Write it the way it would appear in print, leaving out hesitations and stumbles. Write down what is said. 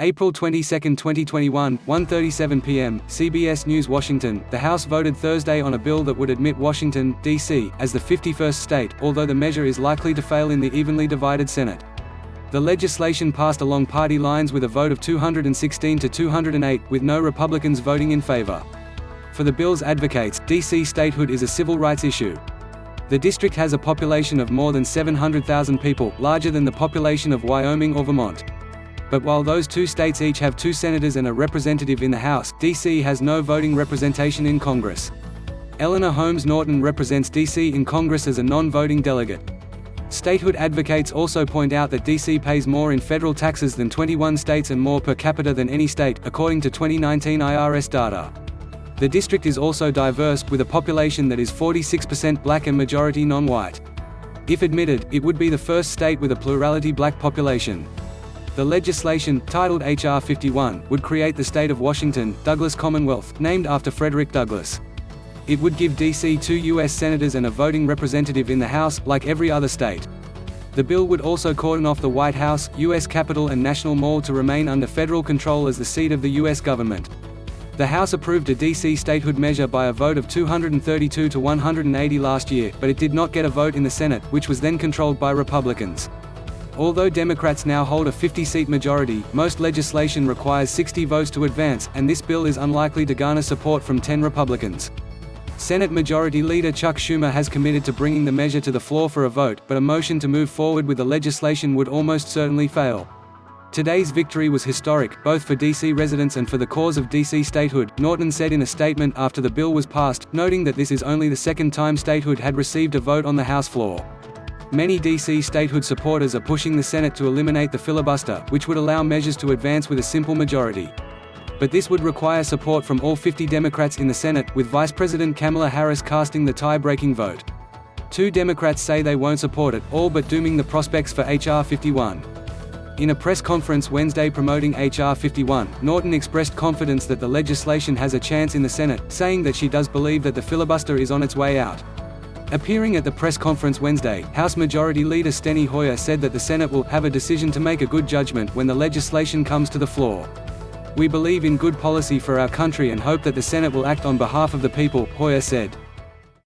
April 22, 2021, 1:37 p.m., CBS NewsWashington. The House voted Thursday on a bill that would admit Washington, D.C., as the 51st state, although the measure is likely to fail in the evenly divided Senate. The legislation passed along party lines with a vote of 216 to 208, with no Republicans voting in favor. For the bill's advocates, D.C. statehood is a civil rights issue. The district has a population of more than 700,000 people, larger than the population of Wyoming or Vermont. But while those two states each have 2 senators and a representative in the House, D.C. has no voting representation in Congress. Eleanor Holmes Norton represents D.C. in Congress as a non-voting delegate. Statehood advocates also point out that D.C. pays more in federal taxes than 21 states and more per capita than any state, according to 2019 IRS data. The district is also diverse, with a population that is 46% black and majority non-white. If admitted, it would be the first state with a plurality black population. The legislation, titled H.R. 51, would create the state of Washington, Douglass Commonwealth, named after Frederick Douglass. It would give D.C. 2 U.S. senators and a voting representative in the House, like every other state. The bill would also cordon off the White House, U.S. Capitol and National Mall to remain under federal control as the seat of the U.S. government. The House approved a D.C. statehood measure by a vote of 232 to 180 last year, but it did not get a vote in the Senate, which was then controlled by Republicans. Although Democrats now hold a 50-seat majority, most legislation requires 60 votes to advance, and this bill is unlikely to garner support from 10 Republicans. Senate Majority Leader Chuck Schumer has committed to bringing the measure to the floor for a vote, but a motion to move forward with the legislation would almost certainly fail. Today's victory was historic, both for D.C. residents and for the cause of D.C. statehood, Norton said in a statement after the bill was passed, noting that this is only the second time statehood had received a vote on the House floor. Many D.C. statehood supporters are pushing the Senate to eliminate the filibuster, which would allow measures to advance with a simple majority. But this would require support from all 50 Democrats in the Senate, with Vice President Kamala Harris casting the tie-breaking vote. 2 Democrats say they won't support it, all but dooming the prospects for H.R. 51. In a press conference Wednesday promoting H.R. 51, Norton expressed confidence that the legislation has a chance in the Senate, saying that she does believe that the filibuster is on its way out. Appearing at the press conference Wednesday, House Majority Leader Steny Hoyer said that the Senate will have a decision to make a good judgment when the legislation comes to the floor. "We believe in good policy for our country and hope that the Senate will act on behalf of the people," Hoyer said.